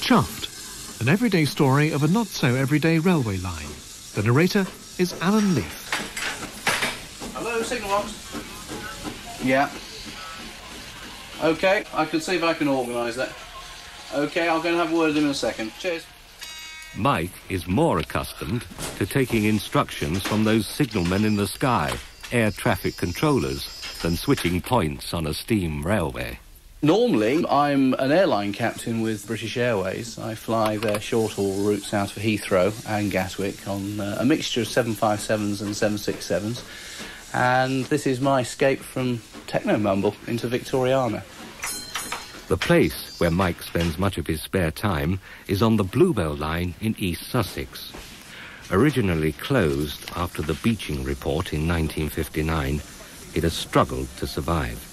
Chuffed, an everyday story of a not-so-everyday railway line. The narrator is Alan Leaf. Hello, signal box. Yeah. OK, I can see if I can organise that. OK, I'll go and have a word with him in a second. Cheers. Mike is more accustomed to taking instructions from those signalmen in the sky, air traffic controllers, than switching points on a steam railway. Normally, I'm an airline captain with British Airways. I fly their short-haul routes out of Heathrow and Gatwick on a mixture of 757s and 767s. And this is my escape from techno-mumble into Victoriana. The place where Mike spends much of his spare time is on the Bluebell line in East Sussex. Originally closed after the beaching report in 1959, it has struggled to survive.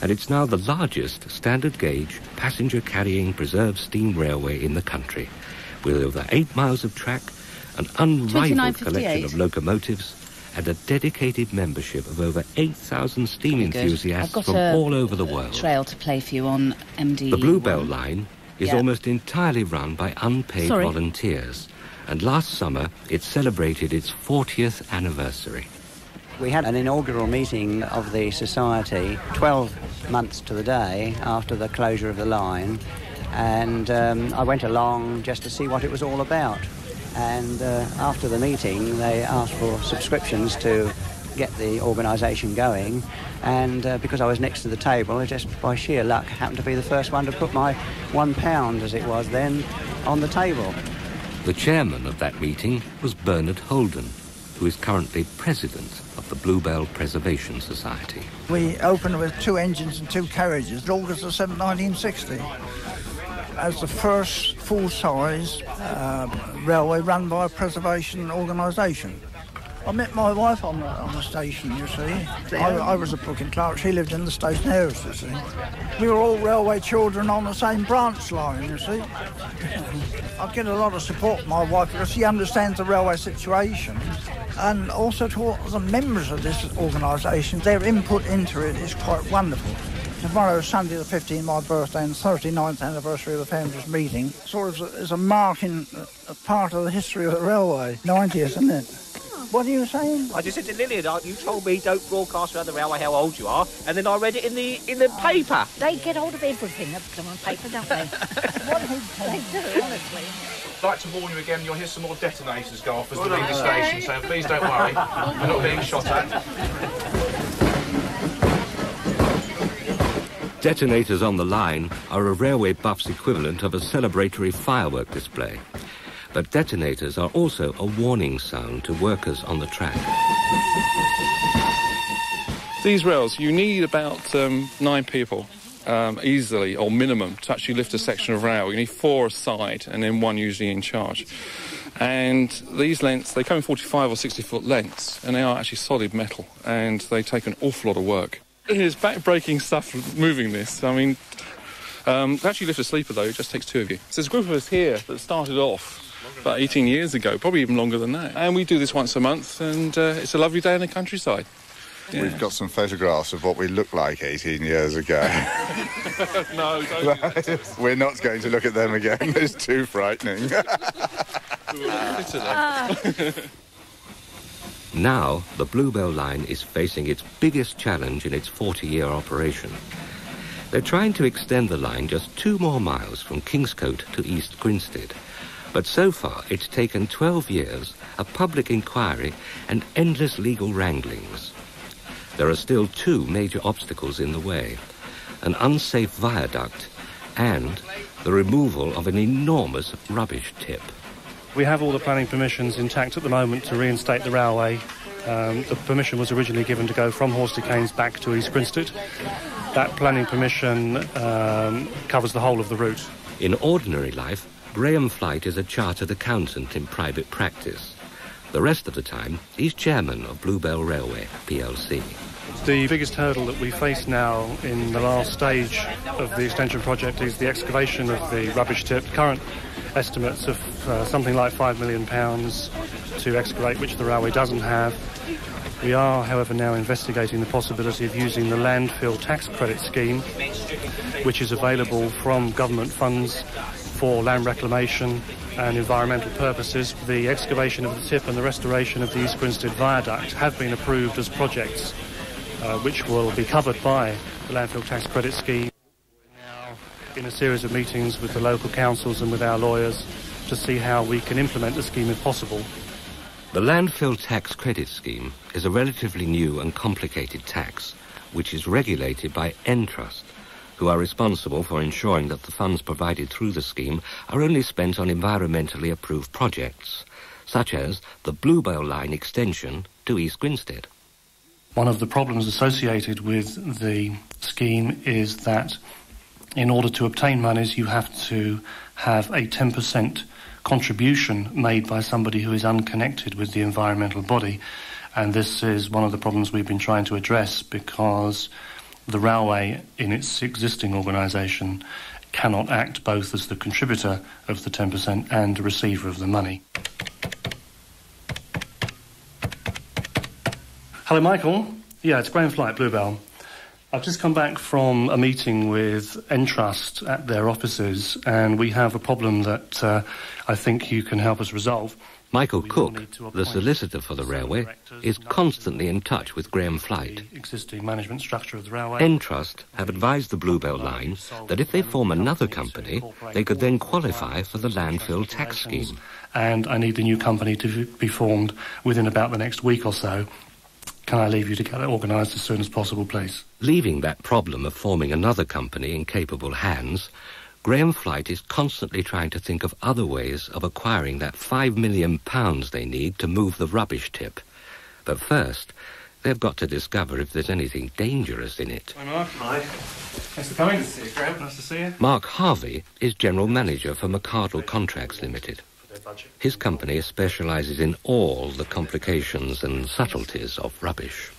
And it's now the largest standard-gauge, passenger-carrying preserved steam railway in the country, with over 8 miles of track, an unrivaled collection of locomotives, and a dedicated membership of over 8,000 steam enthusiasts from all over the world. Trail to play for you on MD. The Bluebell line is almost entirely run by unpaid volunteers, and last summer it celebrated its 40th anniversary. We had an inaugural meeting of the Society 12 months to the day after the closure of the line, and I went along just to see what it was all about. And after the meeting, they asked for subscriptions to get the organisation going, and because I was next to the table, just by sheer luck, happened to be the first one to put my £1, as it was then, on the table. The chairman of that meeting was Bernard Holden, who is currently president of the Bluebell Preservation Society. We opened with 2 engines and 2 carriages, August the 7th, 1960, as the first full-size railway run by a preservation organisation. I met my wife on the station, you see. I was a booking clerk, she lived in the station house, you see. We were all railway children on the same branch line, you see. I get a lot of support from my wife because she understands the railway situation, and also to all the members of this organisation, their input into it is quite wonderful. Tomorrow is Sunday the 15th, my birthday, and 39th anniversary of the founders' meeting. Sort of is a mark in a part of the history of the railway. 90th, isn't it? What are you saying? I just said to Lillian, you told me don't broadcast around the railway how old you are, and then I read it in the paper. They get hold of everything that come on paper, don't they? They do, honestly. I'd like to warn you again, you'll hear some more detonators go off as we leave the station, so please don't worry, we're not being shot at. Detonators on the line are a railway buff's equivalent of a celebratory firework display. But detonators are also a warning sound to workers on the track. These rails, you need about 9 people easily, or minimum, to actually lift a section of rail. You need 4 aside and then 1 usually in charge. And these lengths, they come in 45 or 60-foot lengths, and they are actually solid metal, and they take an awful lot of work. It is back-breaking stuff moving this. I mean, to actually lift a sleeper, though, it just takes 2 of you. So there's a group of us here that started off about 18 years ago, probably even longer than that. And we do this once a month, and it's a lovely day in the countryside. Yeah. We've got some photographs of what we looked like 18 years ago. No, don't. We're not going to look at them again. It's too frightening. Now, the Bluebell line is facing its biggest challenge in its 40-year operation. They're trying to extend the line just 2 more miles from Kingscote to East Grinstead. But so far, it's taken 12 years, a public inquiry, and endless legal wranglings. There are still 2 major obstacles in the way: an unsafe viaduct and the removal of an enormous rubbish tip. We have all the planning permissions intact at the moment to reinstate the railway. The permission was originally given to go from Horsted Keynes back to East Grinstead. That planning permission covers the whole of the route. In ordinary life, Graham Flight is a chartered accountant in private practice. The rest of the time, he's chairman of Bluebell Railway, plc. The biggest hurdle that we face now in the last stage of the extension project is the excavation of the rubbish tip. Current estimates of something like £5 million to excavate, which the railway doesn't have. We are, however, now investigating the possibility of using the Landfill tax credit scheme, which is available from government funds for land reclamation and environmental purposes. The excavation of the tip and the restoration of the East Grinstead viaduct have been approved as projects which will be covered by the landfill tax credit scheme. Now, in a series of meetings with the local councils and with our lawyers to see how we can implement the scheme if possible. The landfill tax credit scheme is a relatively new and complicated tax which is regulated by Entrust, who are responsible for ensuring that the funds provided through the scheme are only spent on environmentally approved projects, such as the Bluebell line extension to East Grinstead. One of the problems associated with the scheme is that in order to obtain monies, you have to have a 10% contribution made by somebody who is unconnected with the environmental body. And this is one of the problems we've been trying to address, because the railway, in its existing organisation, cannot act both as the contributor of the 10% and the receiver of the money. Hello, Michael. Yeah, it's Graham Flight, Bluebell. I've just come back from a meeting with Entrust at their offices, and we have a problem that I think you can help us resolve. Michael Cook, the solicitor for the railway, is constantly in touch with Graham Flight. Existing management structure of the railway. Entrust have advised the Bluebell line that if they form another company, they could then qualify for the landfill tax scheme. And I need the new company to be formed within about the next week or so. Can I leave you to get that organised as soon as possible, please? Leaving that problem of forming another company in capable hands, Graham Flight is constantly trying to think of other ways of acquiring that £5 million they need to move the rubbish tip. But first, they've got to discover if there's anything dangerous in it. Hi, Mark. Hi. Thanks for coming. Nice to see you, Graham. Nice to see you. Mark Harvey is General Manager for McArdle Contracts Limited. His company specialises in all the complications and subtleties of rubbish.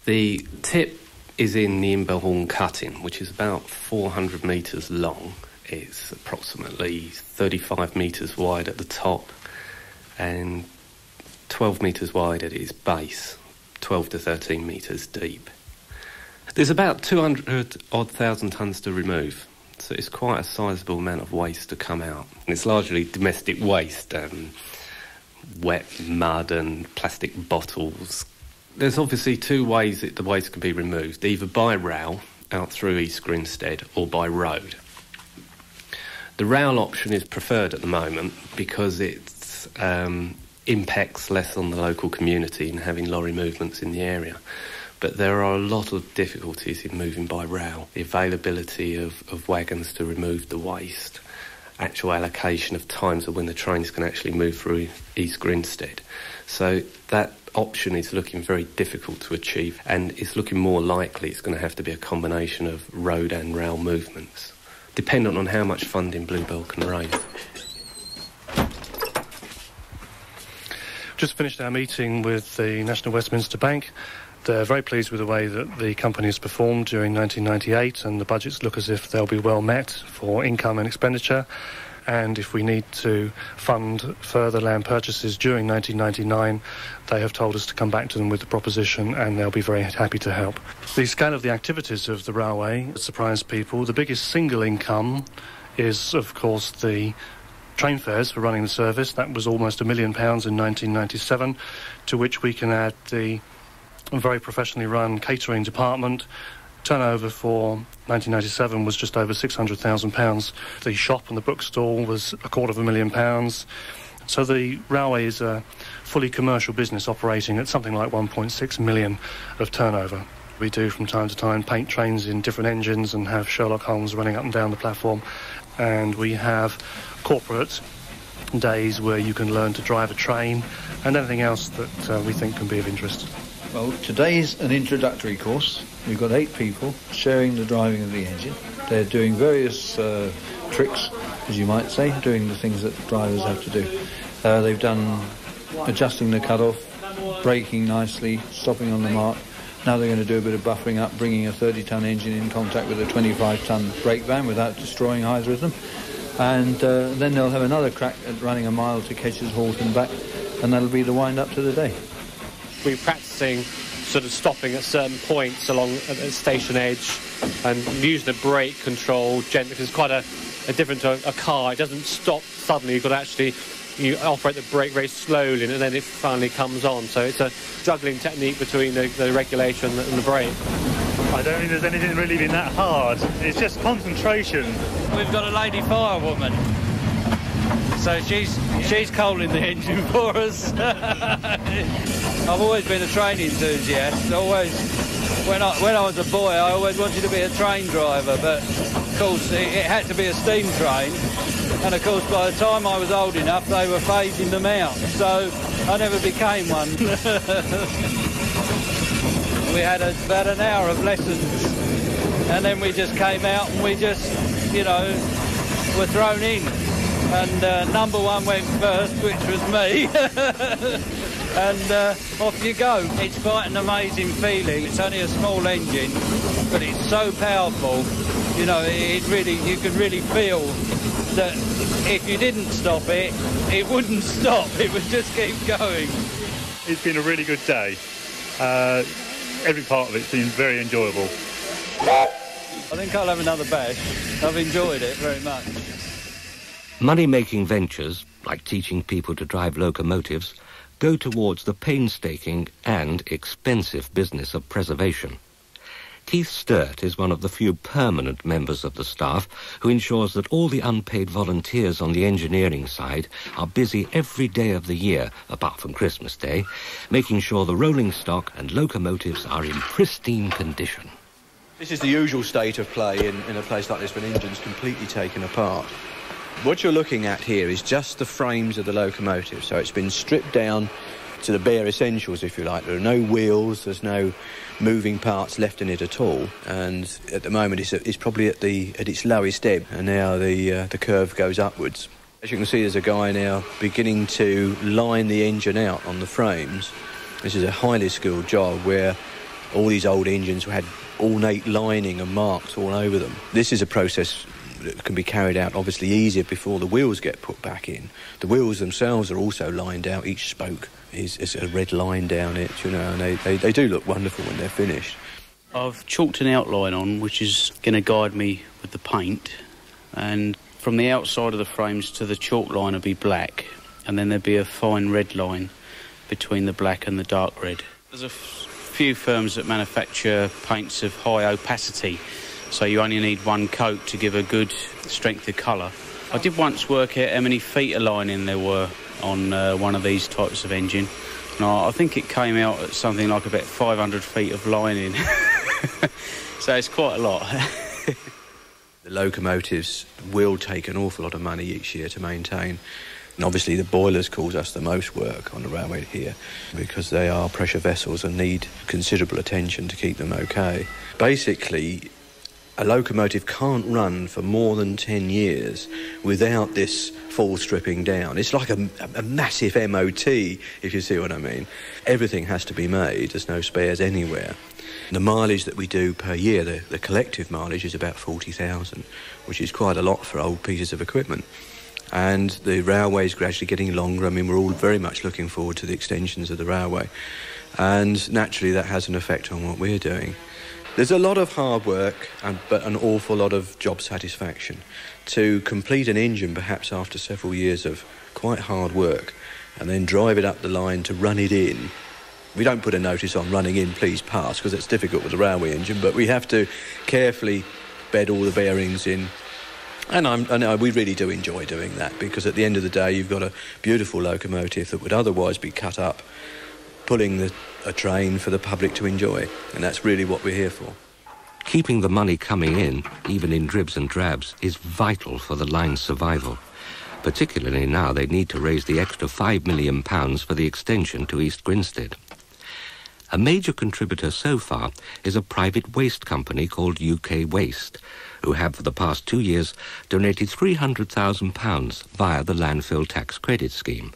The tip is in the Inbellhorn cutting, which is about 400 metres long. It's approximately 35 metres wide at the top and 12 metres wide at its base, 12 to 13 metres deep. There's about 200,000 tonnes to remove, so it's quite a sizable amount of waste to come out. And it's largely domestic waste, wet mud and plastic bottles. There's obviously two ways that the waste can be removed, either by rail out through East Grinstead or by road. The rail option is preferred at the moment because it impacts less on the local community and having lorry movements in the area. But there are a lot of difficulties in moving by rail. The availability of wagons to remove the waste, actual allocation of times of when the trains can actually move through East Grinstead. So that option is looking very difficult to achieve, and it's looking more likely it's going to have to be a combination of road and rail movements, dependent on how much funding Bluebell can raise. Just finished our meeting with the National Westminster Bank. They're very pleased with the way that the company has performed during 1998, and the budgets look as if they'll be well met for income and expenditure. And if we need to fund further land purchases during 1999, they have told us to come back to them with the proposition, and they'll be very happy to help. The scale of the activities of the railway surprised people. The biggest single income is, of course, the train fares for running the service. That was almost £1 million in 1997, to which we can add the very professionally run catering department. Turnover for 1997 was just over £600,000. The shop and the bookstall was £250,000. So the railway is a fully commercial business operating at something like 1.6 million of turnover. We do from time to time paint trains in different engines and have Sherlock Holmes running up and down the platform. And we have corporate days where you can learn to drive a train and anything else that we think can be of interest. Well, today's an introductory course. We've got 8 people sharing the driving of the engine. They're doing various tricks, as you might say, doing the things that drivers have to do. They've done adjusting the cut-off, braking nicely, stopping on the mark. Now they're going to do a bit of buffering up, bringing a 30-ton engine in contact with a 25-ton brake van without destroying either of them. And then they'll have another crack at running a mile to Ketch's Halt and back, and that'll be the wind-up to the day. We're practising sort of stopping at certain points along at the station edge and using the brake control gently, because it's quite a different to a car. It doesn't stop suddenly. You've got to actually, you operate the brake very slowly and then it finally comes on. So it's a juggling technique between the regulator and the brake. I don't think there's anything really been that hard. It's just concentration. We've got a lady firewoman, so she's coaling the engine for us. I've always been a train enthusiast. When I was a boy, I always wanted to be a train driver, but of course it had to be a steam train. And of course, by the time I was old enough, they were phasing them out, so I never became one. We had about an hour of lessons, and then we just came out and we just, were thrown in. And number one went first, which was me. And off you go. It's quite an amazing feeling. It's only a small engine, but it's so powerful. You can really feel that if you didn't stop it, it wouldn't stop. It would just keep going. It's been a really good day. Every part of it's been very enjoyable. I think I'll have another bash. I've enjoyed it very much. Money-making ventures, like teaching people to drive locomotives, go towards the painstaking and expensive business of preservation. Keith Stewart is one of the few permanent members of the staff who ensures that all the unpaid volunteers on the engineering side are busy every day of the year, apart from Christmas Day, making sure the rolling stock and locomotives are in pristine condition. This is the usual state of play in a place like this when engine's completely taken apart. What you're looking at here is just the frames of the locomotive, so it's been stripped down to the bare essentials, if you like. There are no wheels, there's no moving parts left in it at all, and at the moment it's probably at its lowest ebb, and now the curve goes upwards. As you can see, there's a guy now beginning to line the engine out on the frames. This is a highly skilled job where all these old engines had ornate lining and marks all over them. This is a process that can be carried out obviously easier before the wheels get put back in. The wheels themselves are also lined out. Each spoke is a red line down it, and they do look wonderful when they're finished. I've chalked an outline on which is going to guide me with the paint, and from the outside of the frames to the chalk line will be black, and then there'll be a fine red line between the black and the dark red. There's a few firms that manufacture paints of high opacity, so you only need one coat to give a good strength of colour. I did once work out how many feet of lining there were on one of these types of engine. And I think it came out at something like about 500 feet of lining. So it's quite a lot. The locomotives will take an awful lot of money each year to maintain. And obviously the boilers cause us the most work on the railway here because they are pressure vessels and need considerable attention to keep them okay. Basically, a locomotive can't run for more than 10 years without this full stripping down. It's like a massive MOT, if you see what I mean. Everything has to be made. There's no spares anywhere. The mileage that we do per year, the collective mileage, is about 40,000, which is quite a lot for old pieces of equipment. And the railway is gradually getting longer. I mean, we're all very much looking forward to the extensions of the railway. And naturally, that has an effect on what we're doing. There's a lot of hard work, but an awful lot of job satisfaction. To complete an engine, perhaps after several years of quite hard work, and then drive it up the line to run it in. We don't put a notice on running in, please pass, because it's difficult with a railway engine, but we have to carefully bed all the bearings in. And we really do enjoy doing that, because at the end of the day, you've got a beautiful locomotive that would otherwise be cut up, pulling a train for the public to enjoy, and that's really what we're here for. Keeping the money coming in, even in dribs and drabs, is vital for the line's survival. Particularly now they need to raise the extra £5 million for the extension to East Grinstead. A major contributor so far is a private waste company called UK Waste, who have for the past 2 years donated £300,000 via the Landfill tax credit scheme.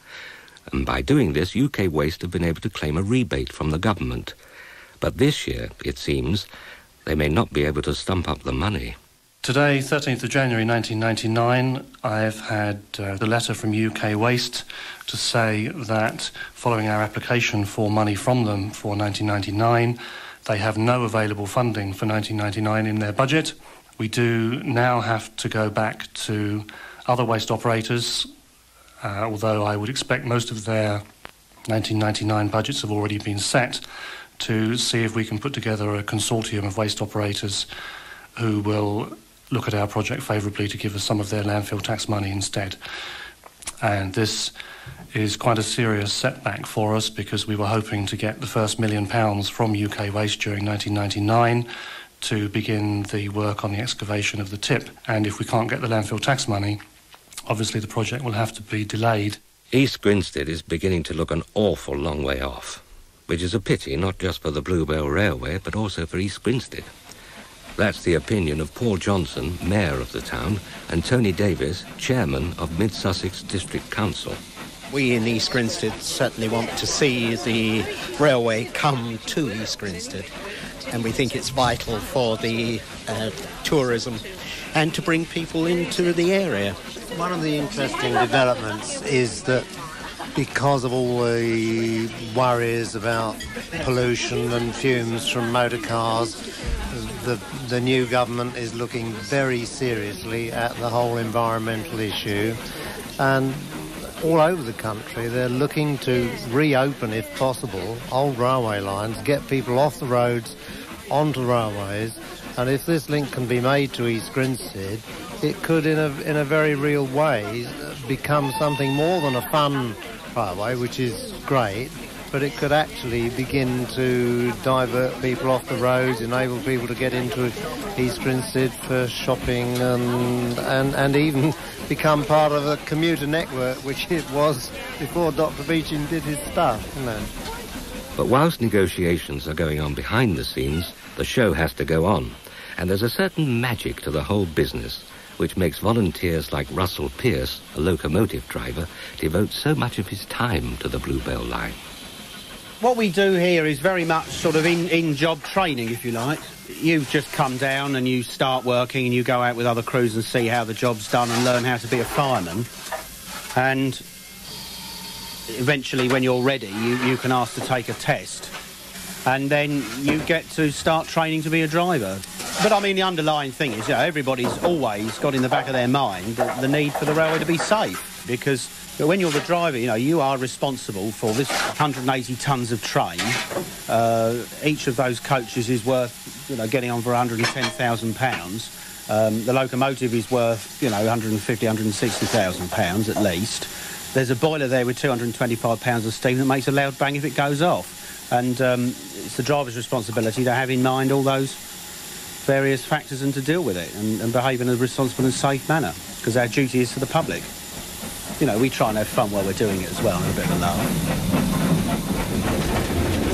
And by doing this, UK Waste have been able to claim a rebate from the government. But this year, it seems, they may not be able to stump up the money. Today, 13th of January 1999, I've had the letter from UK Waste to say that following our application for money from them for 1999, they have no available funding for 1999 in their budget. We do now have to go back to other waste operators, although I would expect most of their 1999 budgets have already been set, to see if we can put together a consortium of waste operators who will look at our project favourably to give us some of their landfill tax money instead. And this is quite a serious setback for us because we were hoping to get the first £1 million from UK Waste during 1999 to begin the work on the excavation of the tip. And if we can't get the landfill tax money, obviously the project will have to be delayed. East Grinstead is beginning to look an awful long way off, which is a pity not just for the Bluebell Railway but also for East Grinstead. That's the opinion of Paul Johnson, Mayor of the town, and Tony Davis, Chairman of Mid-Sussex District Council. We in East Grinstead certainly want to see the railway come to East Grinstead, and we think it's vital for the tourism and to bring people into the area. One of the interesting developments is that because of all the worries about pollution and fumes from motor cars, the new government is looking very seriously at the whole environmental issue, and all over the country they're looking to reopen, if possible, old railway lines, get people off the roads onto railways, and if this link can be made to East Grinstead, it could in a very real way become something more than a fun railway, which is great, but it could actually begin to divert people off the roads, enable people to get into East Grinstead for shopping, and even become part of a commuter network, which it was before Dr. Beeching did his stuff, you know. But whilst negotiations are going on behind the scenes, the show has to go on, and there's a certain magic to the whole business, which makes volunteers like Russell Pierce, a locomotive driver, devote so much of his time to the Bluebell line. What we do here is very much sort of in-job training, if you like. You've just come down and you start working and you go out with other crews and see how the job's done and learn how to be a fireman. And eventually, when you're ready, you can ask to take a test. And then you get to start training to be a driver. But, I mean, the underlying thing is, you know, everybody's always got in the back of their mind the need for the railway to be safe, because when you're the driver, you know, you are responsible for this 180 tonnes of train. Each of those coaches is worth, you know, getting on for £110,000. The locomotive is worth, you know, £150,000, £160,000 at least. There's a boiler there with £225 of steam that makes a loud bang if it goes off. And it's the driver's responsibility to have in mind all those various factors and to deal with it and behave in a responsible and safe manner, because our duty is to the public. You know, we try and have fun while we're doing it as well, and a bit of a laugh.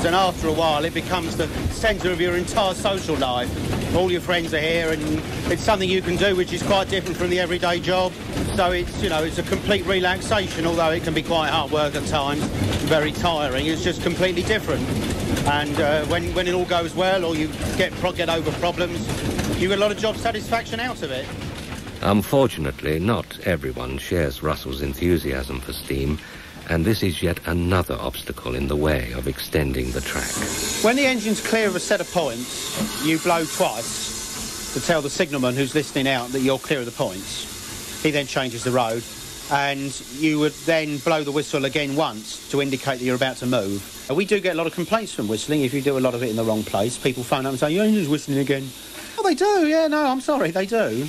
And after a while, it becomes the centre of your entire social life. All your friends are here, and it's something you can do which is quite different from the everyday job. So it's, you know, it's a complete relaxation, although it can be quite hard work at times, very tiring. It's just completely different. And when it all goes well, or you get over problems, you get a lot of job satisfaction out of it. Unfortunately, not everyone shares Russell's enthusiasm for steam, and this is yet another obstacle in the way of extending the track. When the engine's clear of a set of points, you blow twice to tell the signalman who's listening out that you're clear of the points. He then changes the road, and you would then blow the whistle again once to indicate that you're about to move. We do get a lot of complaints from whistling if you do a lot of it in the wrong place. People phone up and say, your engine's whistling again. Oh, they do, yeah, no, I'm sorry, they do.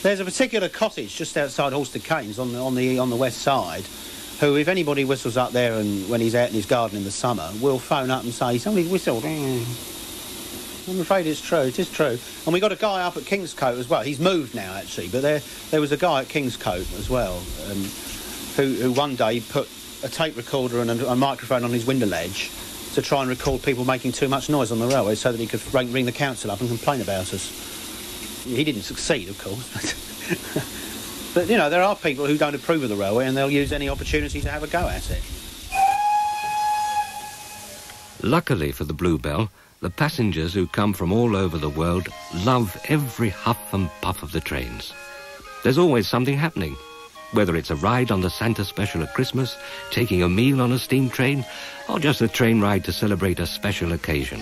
There's a particular cottage just outside Halstead Canes on the west side, who, if anybody whistles up there and when he's out in his garden in the summer, will phone up and say, somebody whistled. I'm afraid it's true, it is true. And we got a guy up at Kingscote as well. He's moved now, actually, but there was a guy at Kingscote as well, who one day put a tape recorder and a microphone on his window ledge to try and record people making too much noise on the railway so that he could ring the council up and complain about us. He didn't succeed, of course, but, you know, there are people who don't approve of the railway and they'll use any opportunity to have a go at it. Luckily for the Bluebell, The passengers who come from all over the world love every huff and puff of the trains. There's always something happening, whether it's a ride on the Santa Special at Christmas, taking a meal on a steam train, or just a train ride to celebrate a special occasion.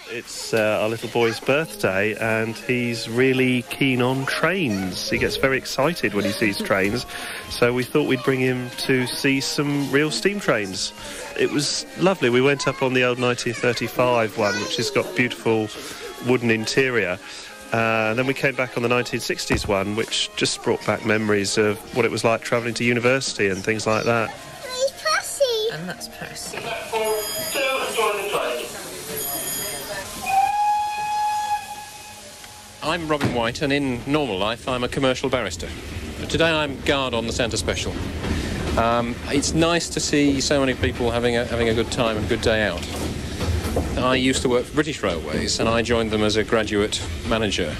It's our little boy's birthday, and he's really keen on trains. He gets very excited when he sees trains, so we thought we'd bring him to see some real steam trains. It was lovely. We went up on the old 1935 one, which has got beautiful wooden interior. Then we came back on the 1960s one, which just brought back memories of what it was like travelling to university and things like that. He's Percy. And that's Percy. I'm Robin White, and in normal life I'm a commercial barrister. But today I'm guard on the Santa Special. It's nice to see so many people having a good time and a good day out. I used to work for British Railways, and I joined them as a graduate manager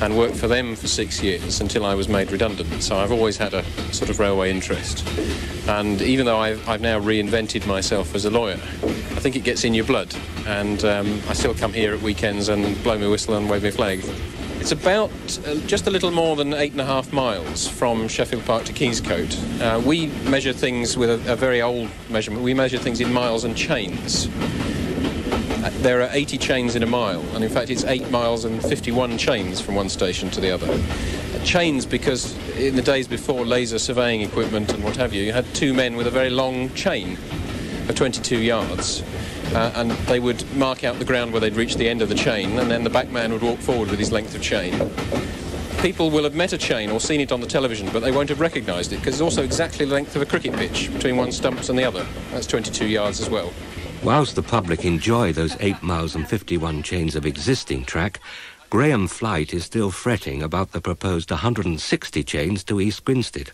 and worked for them for 6 years until I was made redundant. So I've always had a sort of railway interest. And even though I've now reinvented myself as a lawyer, I think it gets in your blood. And I still come here at weekends and blow my whistle and wave my flag. It's about just a little more than 8.5 miles from Sheffield Park to Kingscote. We measure things with a very old measurement. We measure things in miles and chains. There are 80 chains in a mile, and in fact it's 8 miles and 51 chains from one station to the other. Chains because in the days before laser surveying equipment and what have you, you had two men with a very long chain of 22 yards. And they would mark out the ground where they'd reached the end of the chain, and then the back man would walk forward with his length of chain. People will have met a chain or seen it on the television, but they won't have recognised it, because it's also exactly the length of a cricket pitch between one stumps and the other. That's 22 yards as well. Whilst the public enjoy those 8 miles and 51 chains of existing track, Graham Flight is still fretting about the proposed 160 chains to East Grinstead.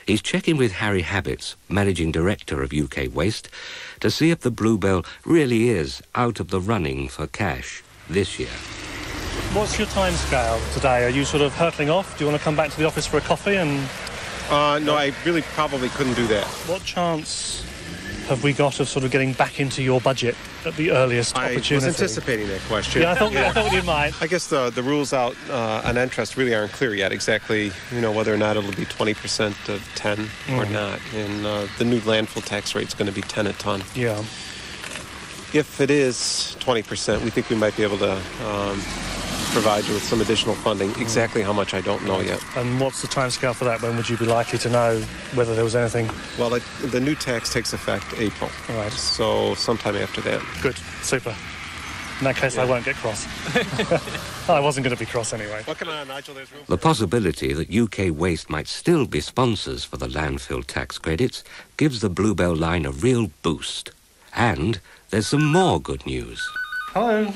He's checking with Harry Habits, Managing Director of UK Waste, to see if the Bluebell really is out of the running for cash this year. What's your timescale today? Are you sort of hurtling off? Do you want to come back to the office for a coffee? And no, I really probably couldn't do that. What chance have we got of sort of getting back into your budget at the earliest opportunity? I was anticipating that question. Yeah, I thought you might. I guess the rules out on interest really aren't clear yet exactly, whether or not it'll be 20% of 10 or not. And the new landfill tax rate's going to be 10 a ton. Yeah. If it is 20%, we think we might be able to provide you with some additional funding. Exactly how much, I don't know yet. And what's the timescale for that? When would you be likely to know whether there was anything? Well, the new tax takes effect April. All right. So sometime after that. Good. Super. In that case, I won't get cross. I wasn't going to be cross anyway. Well, come on, Nigel, there's room. The possibility that UK Waste might still be sponsors for the landfill tax credits gives the Bluebell line a real boost. And there's some more good news. Hello.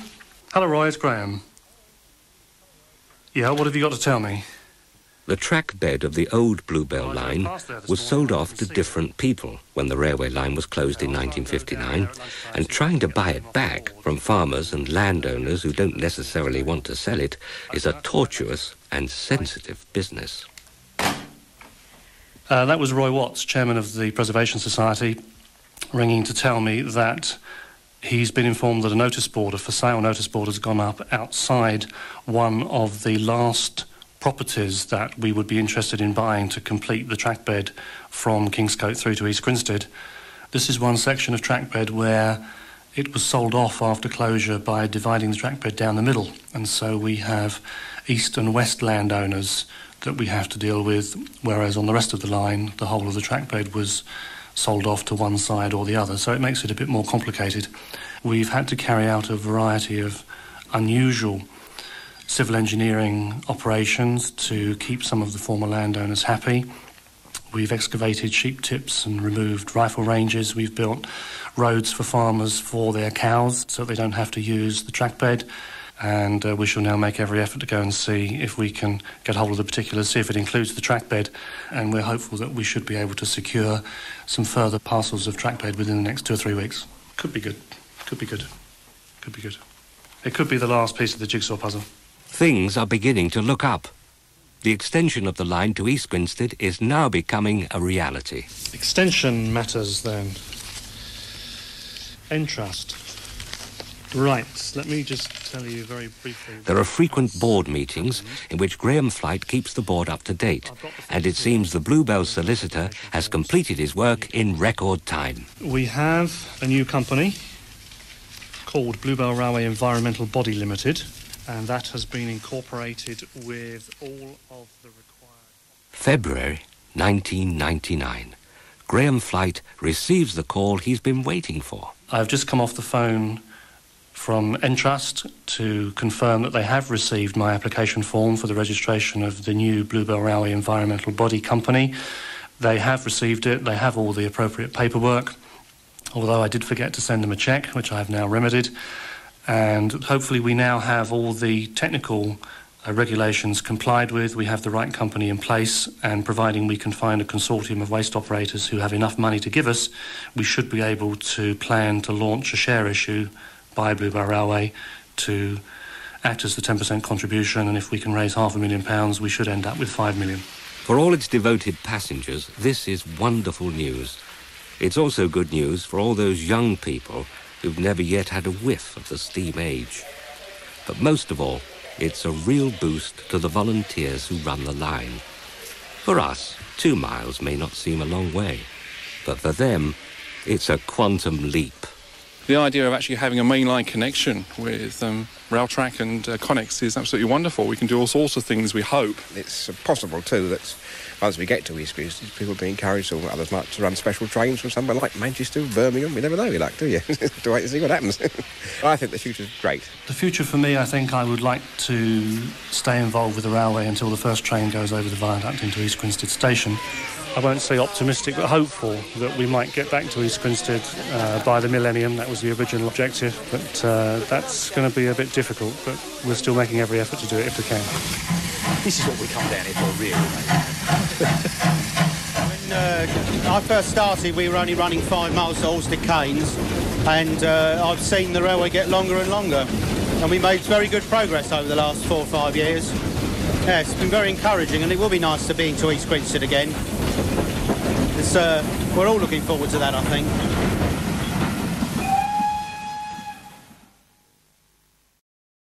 Hello, Roy. It's Graham. Yeah, what have you got to tell me? The track bed of the old Bluebell line was sold off to different people when the railway line was closed in 1959, and trying to buy it back from farmers and landowners who don't necessarily want to sell it is a tortuous and sensitive business. That was Roy Watts, chairman of the Preservation Society, ringing to tell me that he's been informed that a for sale notice board has gone up outside one of the last properties that we would be interested in buying to complete the track bed from Kingscote through to East Grinstead. This is one section of track bed where it was sold off after closure by dividing the track bed down the middle, and so we have east and west landowners that we have to deal with, whereas on the rest of the line the whole of the track bed was sold off to one side or the other, so it makes it a bit more complicated. We've had to carry out a variety of unusual civil engineering operations to keep some of the former landowners happy. We've excavated sheep tips and removed rifle ranges. We've built roads for farmers for their cows so they don't have to use the track bed. And we shall now make every effort to go and see if we can get hold of the particulars, see if it includes the track bed, and we're hopeful that we should be able to secure some further parcels of track bed within the next 2 or 3 weeks. Could be good. Could be good. Could be good. It could be the last piece of the jigsaw puzzle. Things are beginning to look up. The extension of the line to East Grinstead is now becoming a reality. Extension matters, then. Entrust. Right, let me just tell you very briefly. There are frequent board meetings in which Graham Flight keeps the board up to date, and it seems the Bluebell solicitor has completed his work in record time. We have a new company called Bluebell Railway Environmental Body Limited, and that has been incorporated with all of the required... February 1999. Graham Flight receives the call he's been waiting for. I've just come off the phone from Entrust to confirm that they have received my application form for the registration of the new Bluebell Railway Environmental Body Company. They have received it, they have all the appropriate paperwork, although I did forget to send them a cheque, which I have now remedied, and hopefully we now have all the technical regulations complied with, we have the right company in place, and providing we can find a consortium of waste operators who have enough money to give us, we should be able to plan to launch a share issue by Bluebell Railway to act as the 10% contribution, and if we can raise £500,000, we should end up with 5 million. For all its devoted passengers, this is wonderful news. It's also good news for all those young people who've never yet had a whiff of the steam age. But most of all, it's a real boost to the volunteers who run the line. For us, 2 miles may not seem a long way, but for them, it's a quantum leap. The idea of actually having a mainline connection with Railtrack and Connex is absolutely wonderful. We can do all sorts of things, we hope. It's possible, too, that once we get to East Grinstead, people will be encouraged, or others might, to run special trains from somewhere like Manchester, Birmingham. You never know, you like, do you? To wait and see what happens. I think the future's great. The future for me, I think I would like to stay involved with the railway until the first train goes over the viaduct into East Grinstead station. I won't say optimistic, but hopeful that we might get back to East Grinstead by the millennium. That was the original objective, but that's going to be a bit difficult, but we're still making every effort to do it if we can. This is what we come down here for, really, When I first started, we were only running 5 miles to Alsted Cairns, and I've seen the railway get longer and longer, and we made very good progress over the last 4 or 5 years. Yeah, it's been very encouraging, and it will be nice to be into East Grinstead again. We're all looking forward to that, I think.